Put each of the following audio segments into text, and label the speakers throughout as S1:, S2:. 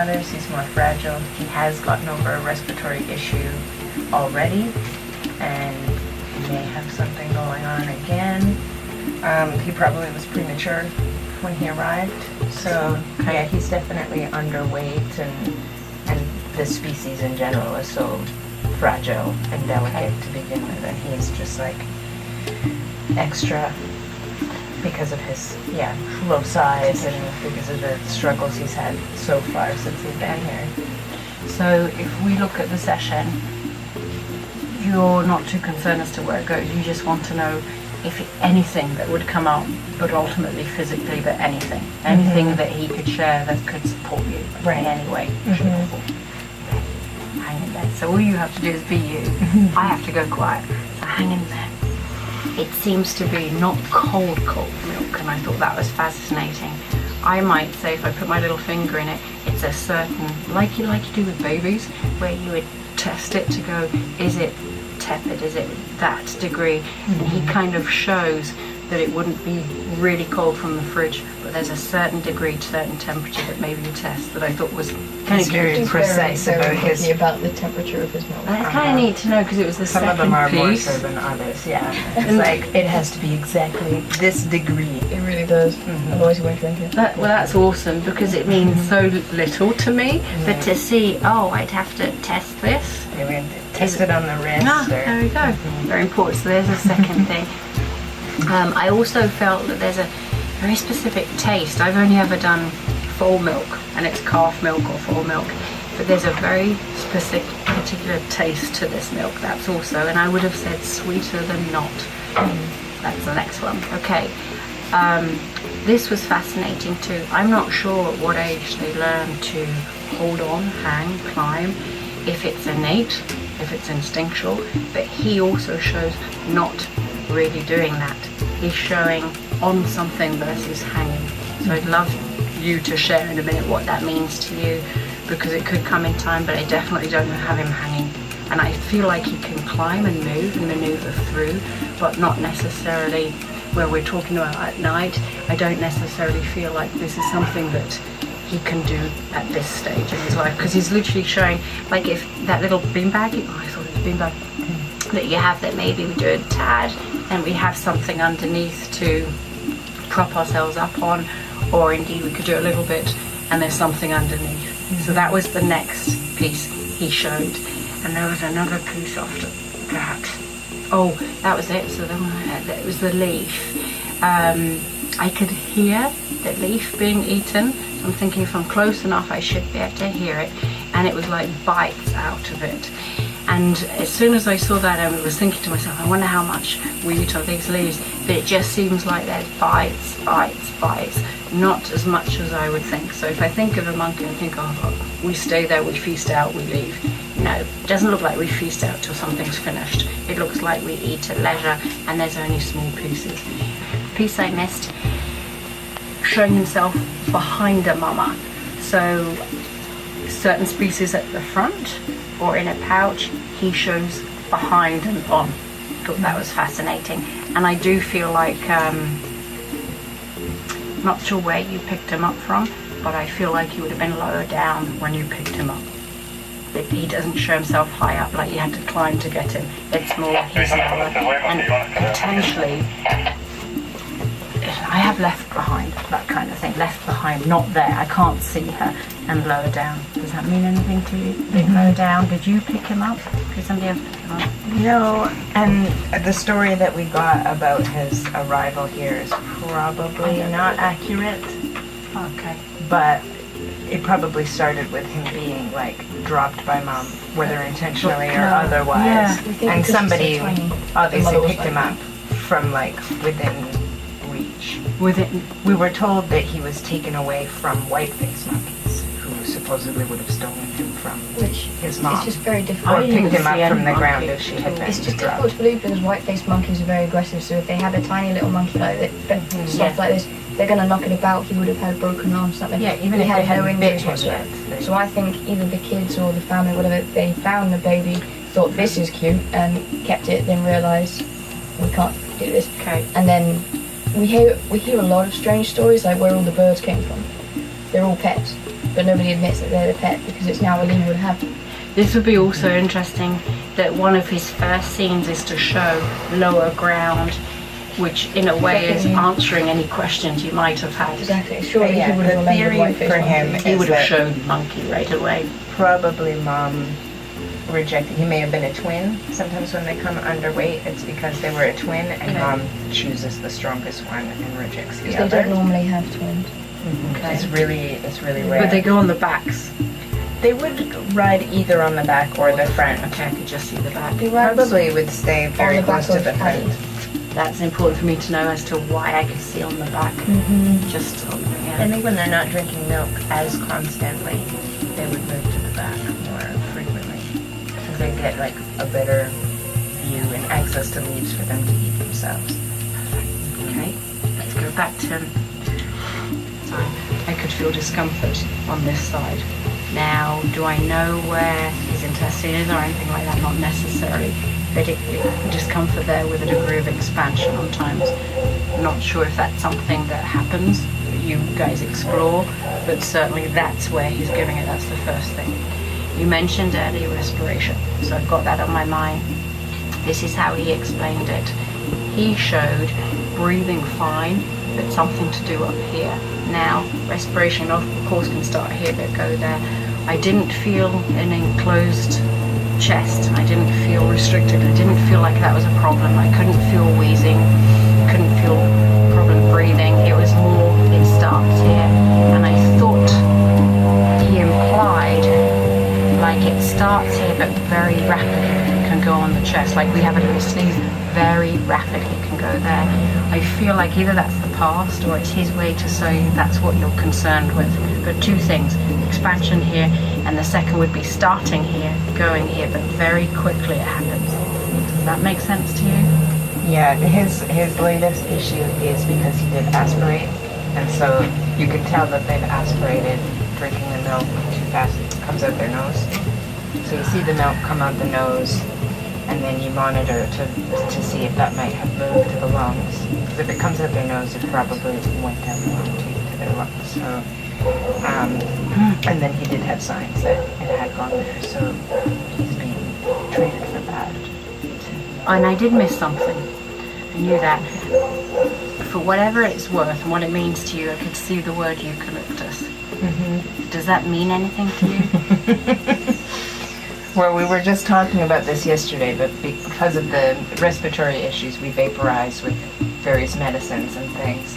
S1: others. He's more fragile. He has gotten over a respiratory issue already, and may have something going on again. He probably was premature when he arrived, so yeah, he's definitely underweight, and the species in general is so fragile and delicate to begin with, and he's just like extra because of his low size and because of the struggles he's had so far since he's been here.
S2: So if we look at the session, you're not too concerned as to where it goes. You just want to know if anything that would come up, but ultimately physically, but anything that he could share that could support you in any way. Hang in there. So all you have to do is be you. I have to go quiet. So hang in there. It seems to be not cold milk, and I thought that was fascinating. I might say, if I put my little finger in it, it's a certain, like you do with babies, where you would test it to go, is it tepid, is it that degree? And he kind of shows that it wouldn't be really cold from the fridge, but there's a certain degree, certain temperature that maybe you test, that I thought was kind of
S3: very precise
S4: about the temperature of his milk.
S2: That's kind of neat to know, because it was the
S1: Some
S2: second
S1: of them are more
S2: piece.
S1: so than others, It's like, it has to be exactly this degree.
S4: It really does. Otherwise you won't drink it.
S2: Well, that's awesome, because it means so little to me, but to see, I'd have to test this.
S1: They would test it on the wrist.
S2: There we go. Very important. So there's a second thing. I also felt that there's a very specific taste. I've only ever done foal milk, and it's calf milk or foal milk, but there's a very specific, particular taste to this milk. That's also, and I would have said sweeter than not. That's the next one. Okay. This was fascinating too. I'm not sure at what age they learn to hold on, hang, climb, if it's innate, if it's instinctual, but he also shows not really doing that. He's showing on something versus hanging. So I'd love you to share in a minute what that means to you, because it could come in time, but I definitely don't have him hanging. And I feel like he can climb and move and maneuver through, but not necessarily where we're talking about at night. I don't necessarily feel like this is something that he can do at this stage in his life, because he's literally showing, like, if that little beanbag, I thought it was a beanbag, that you have, that maybe we do a tad and we have something underneath to prop ourselves up on, or indeed we could do a little bit and there's something underneath. So that was the next piece he showed, and there was another piece after that. That was it. So then it was the leaf. I could hear the leaf being eaten, so I'm thinking if I'm close enough I should be able to hear it, and it was like bites out of it. And as soon as I saw that, I was thinking to myself, I wonder how much we eat of these leaves, but it just seems like there's bites, not as much as I would think. So if I think of a monkey, I think, we stay there, we feast out, we leave. No, it doesn't look like we feast out till something's finished. It looks like we eat at leisure, and there's only small pieces. Piece I missed, showing himself behind a mama. So certain species at the front or in a pouch, he shows behind and on. Thought that was fascinating. And I do feel like, not sure where you picked him up from, but I feel like he would have been lower down when you picked him up. He doesn't show himself high up, like you had to climb to get him. It's more, he's lower, and potentially, I have left behind, that kind of thing. Left behind, not there, I can't see her, and lower down. Does that mean anything to you? Lower down, did you pick him up? Did somebody else pick him up?
S1: No, and the story that we got about his arrival here is probably not accurate.
S2: Okay.
S1: But it probably started with him being like dropped by mom, whether intentionally or otherwise.
S4: Yeah.
S1: And somebody obviously picked him
S4: like
S1: up from like within reach. We were told that he was taken away from white-faced monkeys, who supposedly would have stolen him from his mom.
S4: It's just very difficult.
S1: Or picked him up from the ground if she had been
S4: It's just
S1: dropped.
S4: difficult to believe, because white-faced monkeys are very aggressive, so if they had a tiny little monkey like this, stuff like this, they're going to knock it about. He would have had a broken arm or something.
S1: Yeah, even
S4: he
S1: if
S4: had
S1: they had
S4: no injuries
S1: bit
S4: whatsoever.
S1: yet.
S4: So I think either the kids or the family, whatever, they found the baby, thought this is cute, and kept it, then realised we can't do this.
S2: Okay.
S4: And then we hear a lot of strange stories, like where all the birds came from. They're all pets. but nobody admits that they're the pet because it's now illegal to have them.
S2: This would be also interesting that one of his first scenes is to show lower ground, which in a way is answering any questions you might have had.
S4: Exactly. Surely
S1: Yeah,
S4: he would have
S1: the
S4: remembered
S1: theory
S4: whitefish
S1: for
S4: monkey.
S1: him
S2: He
S1: is
S2: would have
S1: that
S2: showed monkey right away.
S1: probably mom rejected. He may have been a twin. Sometimes when they come underweight, it's because they were a twin, and mom chooses the strongest one and rejects the
S4: Because they
S1: other.
S4: don't normally have twins.
S2: Okay.
S1: It's really rare.
S2: But they go on the backs.
S1: They would ride either on the back or the front.
S2: Okay, I could just see the back.
S4: They ride
S1: Probably would stay very
S4: the back
S1: close to
S4: of
S1: the
S4: Paddy.
S1: front.
S2: That's important for me to know as to why I could see on the back. Just on the
S1: I think when they're not drinking milk as constantly, they would move to the back more frequently. Because they get like a better view and access to leaves for them to eat themselves.
S2: Okay, let's go back to him. Sorry, I could feel discomfort on this side. Now, do I know where his intestine is or anything like that? Not necessarily. But discomfort there with a degree of expansion on times. Not sure if that's something that happens, that you guys explore, but certainly that's where he's giving it. That's the first thing. You mentioned early respiration, so I've got that on my mind. This is how he explained it. He showed breathing fine, but something to do up here. Now, respiration of course can start here but go there. I didn't feel an enclosed chest. I didn't feel restricted. I didn't feel like that was a problem. I couldn't feel wheezing, couldn't feel problem breathing. It was more, it starts here. And I thought he implied like it starts here but very rapidly can go on the chest. Like we have a little sneeze, very rapidly can go there. I feel like either that's the past or it's his way to say that's what you're concerned with. But two things, expansion here, and the second would be starting here, going here, but very quickly it happens. Does that make sense to you?
S1: Yeah, his latest issue is because he did aspirate, and so you can tell that they've aspirated drinking the milk too fast. It comes out their nose. So you see the milk come out the nose, and then you monitor to see if that might have moved to the lungs. Because if it comes out their nose, it probably went down the lung to their lungs. So, and then he did have signs that it had gone there, so he's being treated for that.
S2: And I did miss something. I knew that. For whatever it's worth and what it means to you, I could see the word eucalyptus. Does that mean anything to you?
S1: Well, we were just talking about this yesterday, but because of the respiratory issues, we vaporize with various medicines and things.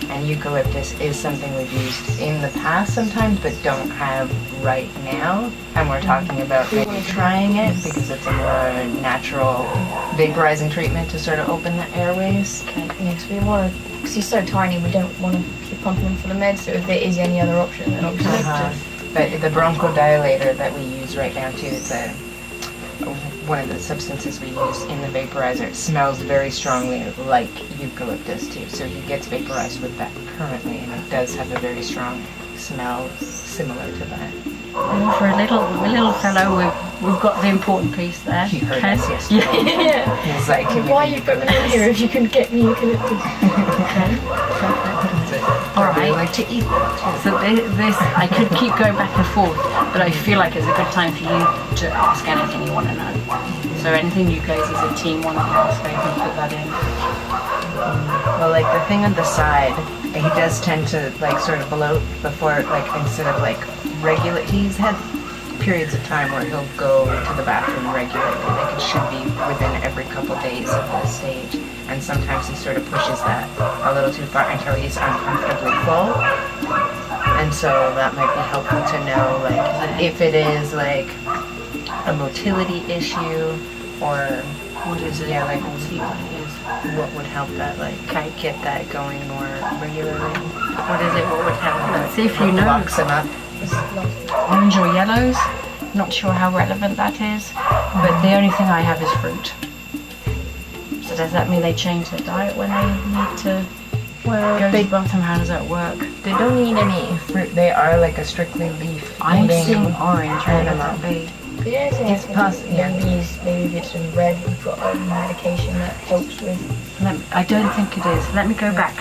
S1: And eucalyptus is something we've used in the past sometimes, but don't have right now. And we're talking about maybe trying it because it's a more natural vaporizing treatment to sort of open the airways.
S4: Yes, we want to, because he's so tiny, we don't want to keep pumping him for the meds, so if there is any other option, then eucalyptus.
S1: But the bronchodilator that we use right now too, it's one of the substances we use in the vaporizer. It smells very strongly like eucalyptus too, so he gets vaporized with that currently, and it does have a very strong smell similar to that.
S2: And for a little fellow, we've got the important piece there.
S1: He heard
S2: Okay.
S1: us yesterday.
S4: Yeah.
S1: He's like,
S4: Why are you putting me in here if you can get me eucalyptus?
S2: Okay. All
S1: All right.
S2: right.
S1: Like to eat.
S2: So this, I could keep going back and forth, but I feel like it's a good time for you to ask anything you want to know. So anything you guys as a team want to ask, I can put that in.
S1: Well, like the thing on the side, he does tend to like sort of bloat before, like instead of like regular. He's had periods of time where he'll go to the bathroom regularly. Like it should be within every couple days of this stage. And sometimes he sort of pushes that a little too far until he's uncomfortably full. And so that might be helpful to know, like, if it is like a motility issue or
S2: What is it?
S1: Yeah, like-
S2: Let's see what it is.
S1: what would help that, like, get that going more regularly.
S2: What is it? What would help? Let's see if you know.
S1: Locks him up.
S2: Orange or yellows. Not sure how relevant that is, but the only thing I have is fruit. So does that mean they change their diet when they need to
S1: Well,
S2: go to
S1: they
S2: the bathroom? How does that work?
S1: don't eat any fruit. They are like a strictly leaf
S2: I'm
S1: eating
S2: seeing orange. What would
S1: animal.
S2: that be?
S1: It's possible, yeah.
S4: Maybe if it's in red, we've got a medication that helps with.
S2: I don't think it is. Let me go back.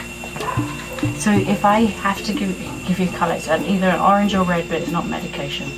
S2: So if I have to give you colours, either an orange or red, but it's not medication,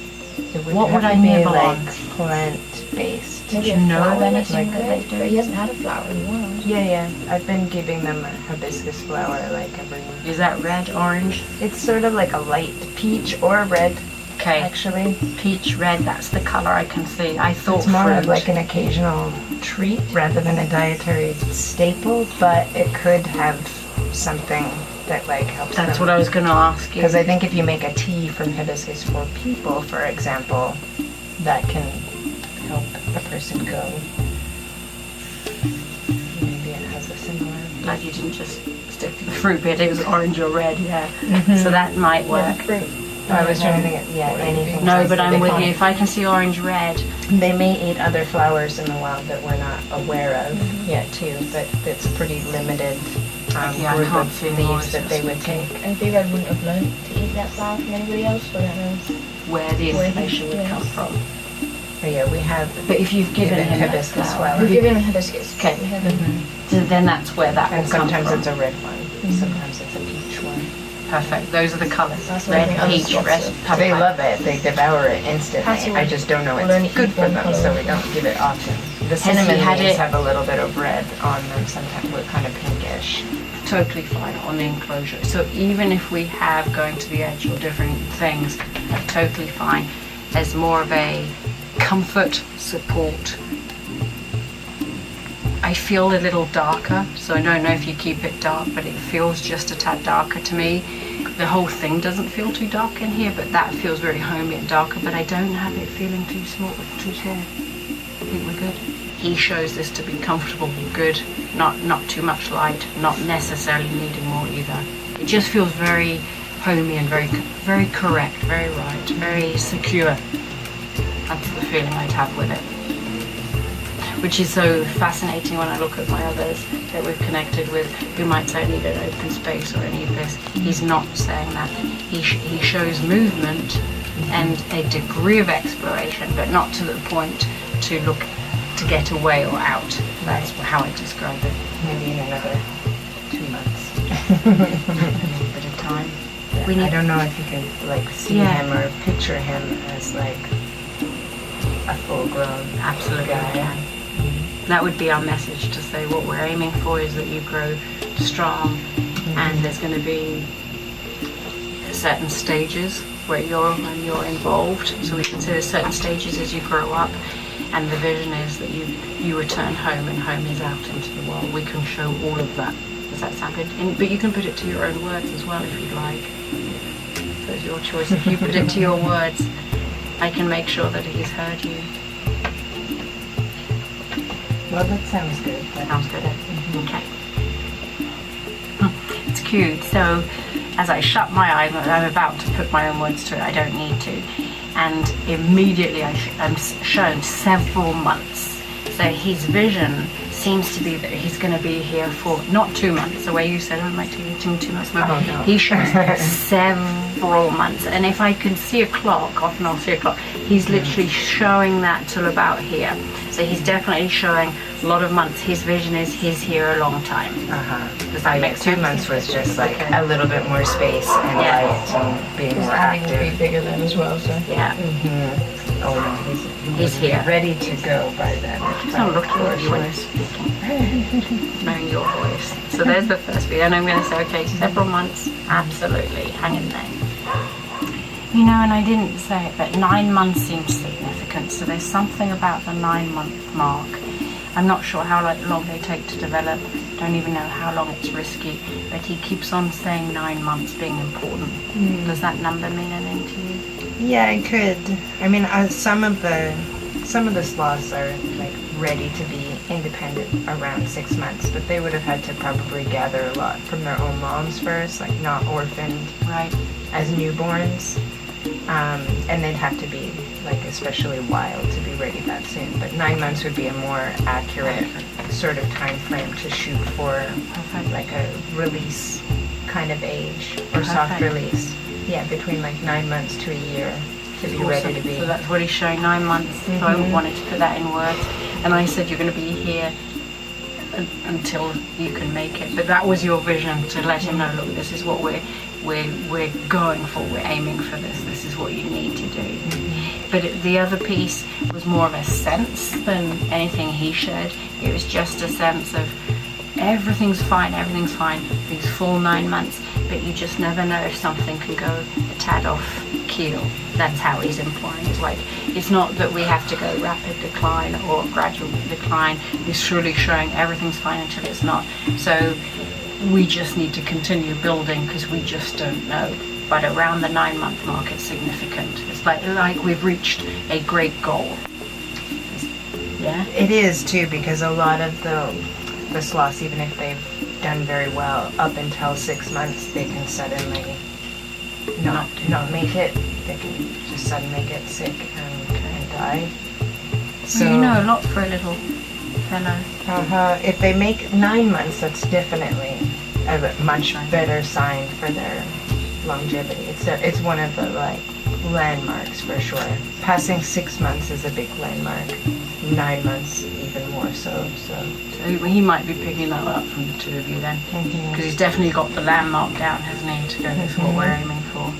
S2: what would I nibble on?
S1: Plant-based.
S2: Did you know of anything
S4: Like
S2: that they do?
S4: But he hasn't had a flower in a while.
S1: Yeah. I've been giving them a hibiscus flower like every week.
S2: Is that red, orange?
S1: It's sort of like a light peach or red,
S2: Okay,
S1: actually.
S2: peach, red, that's the colour I can see. I thought
S1: It's more
S2: fruit.
S1: of like an occasional treat rather than a dietary staple, but it could have something that like helps
S2: That's
S1: them.
S2: what I was going to ask you.
S1: Because I think if you make a tea from hibiscus for people, for example, that can help a person go. Maybe it has a similar.
S2: Glad you didn't just stick to the fruit bit, it was orange or red, yeah.
S1: Mm-hmm.
S2: So that might work.
S4: Fruit.
S1: I was trying to think, anything.
S2: No, but
S1: sensitive.
S2: I'm
S1: They
S2: with
S1: can't-
S2: you. If I can see orange, red,
S1: They may eat other flowers in the wild that we're not aware of yet too, but it's a pretty limited
S2: Yeah, I
S1: group
S2: can't
S1: of
S2: see
S1: leaves that
S2: voices.
S1: they would take.
S4: And B-Rad wouldn't have learned to eat that flower from anybody else, so I don't know.
S2: where the
S4: Where
S2: information would
S4: yes.
S2: come from.
S1: But yeah, we have
S2: But if you've given him that
S1: hibiscus
S2: flower,
S1: flower.
S4: We've given him hibiscus.
S2: Okay.
S4: We haven't.
S2: so then that's where that
S1: And
S2: will come
S1: sometimes
S2: from.
S1: it's a red one, sometimes it's a peach one.
S2: Perfect. Those are the colours.
S4: That's what I
S2: Red,
S4: think other
S2: peach,
S4: sloths
S2: red.
S4: do.
S2: Perfect.
S1: They love it, they devour it instantly.
S4: Patty
S1: I just don't know
S4: will only
S1: it's good
S4: eat
S1: for
S4: one
S1: them,
S4: colour.
S1: so we don't give it often. The
S2: he
S1: cinnamon
S2: had
S1: leaves
S2: it-
S1: have a little bit of red on them, sometimes we're kind of pinkish.
S2: Totally fine on the enclosure. So even if we have going to the edge or different things, totally fine. As more of a comfort, support. I feel a little darker, so I don't know if you keep it dark, but it feels just a tad darker to me. The whole thing doesn't feel too dark in here, but that feels very homey and darker, but I don't have it feeling too small. I think we're good. He shows this to be comfortable, good, not too much light, not necessarily needing more either. It just feels very homey and very correct, very right, very secure. That's the feeling I'd have with it. Which is so fascinating when I look at my others that we've connected with who might say I need an open space or any of this. He's not saying that. He shows movement and a degree of exploration, but not to the point to look to get away or out. That's how I describe it.
S1: Maybe in another 2 months.
S2: A little bit of time.
S1: I don't know if you can like see
S2: Yeah.
S1: him or picture him as like a full-grown
S2: Absolutely.
S1: guy.
S2: Yeah. That would be our message to say what we're aiming for is that you grow strong and there's going to be certain stages where you're involved. So we consider certain stages as you grow up, and the vision is that you return home and home is out into the world. We can show all of that. Does that sound good? But you can put it to your own words as well if you'd like. So it's your choice. If you put it to your words, I can make sure that he's heard you.
S1: Well, that sounds good.
S2: Sounds good. Okay. It's cute. So as I shut my eyes, I'm about to put my own words to it. I don't need to. And immediately I'm shown several months. So his vision seems to be that he's going to be here for not 2 months, the way you said, I might take 2 months.
S1: Oh, no.
S2: He shows several months. And if I can see a clock, often I'll see a clock, he's literally showing that till about here. So he's definitely showing a lot of months. His vision is he's here a long time. Does that make
S1: 2
S2: sense?
S1: mon's was just like a little bit more space and
S2: Yeah.
S1: light and being
S4: Because
S1: more
S4: Annie would be
S1: active.
S4: bigger then as well, so.
S2: Yeah.
S1: Oh no,
S2: He's here.
S1: ready to go by then.
S2: I'm looking at you when you're speaking. Knowing your voice. So there's the first bit. And I'm going to say, okay, several months, absolutely, hang in there. You know, and I didn't say it, but 9 months seems significant. So there's something about the 9-month mark. I'm not sure how long they take to develop. Don't even know how long it's risky. But he keeps on saying 9 months being important. Does that number mean anything to you?
S1: Yeah, it could. I mean, some of the sloths are like ready to be independent around 6 months, but they would have had to probably gather a lot from their own moms first, like not orphaned
S2: Right.
S1: as newborns, and they'd have to be like especially wild to be ready that soon. But 9 months would be a more accurate sort of time frame to shoot for,
S2: Perfect.
S1: like a release kind of age or soft
S2: Perfect.
S1: release. Yeah, between like 9 months to a year to be ready to be.
S2: So that's what he's showing, 9 months. So I wanted to put that in words. And I said, you're going to be here until you can make it. But that was your vision, to let him know, look, this is what we're going for, we're aiming for this, this is what you need to do. But the other piece was more of a sense than anything he shared. It was just a sense of everything's fine these full 9 months, but you just never know if something can go a tad off keel. That's how he's implying. It's like, it's not that we have to go rapid decline or gradual decline. He's surely showing everything's fine until it's not. So we just need to continue building because we just don't know. But around the 9 month mark, it's significant. It's like we've reached a great goal. Yeah?
S1: It is too, because a lot of the sloths, even if they've done very well up until 6 months, they can suddenly not make it. They can just suddenly get sick and die.
S2: So you know a lot for a little fellow.
S1: If they make 9 months, that's definitely a much better sign for their longevity. It's one of the landmarks for sure. Passing 6 months is a big landmark. 9 months even more so. So
S2: he might be picking that up from the two of you then, because he's definitely got the landmark down, hasn't he? To go, this is what we're aiming for.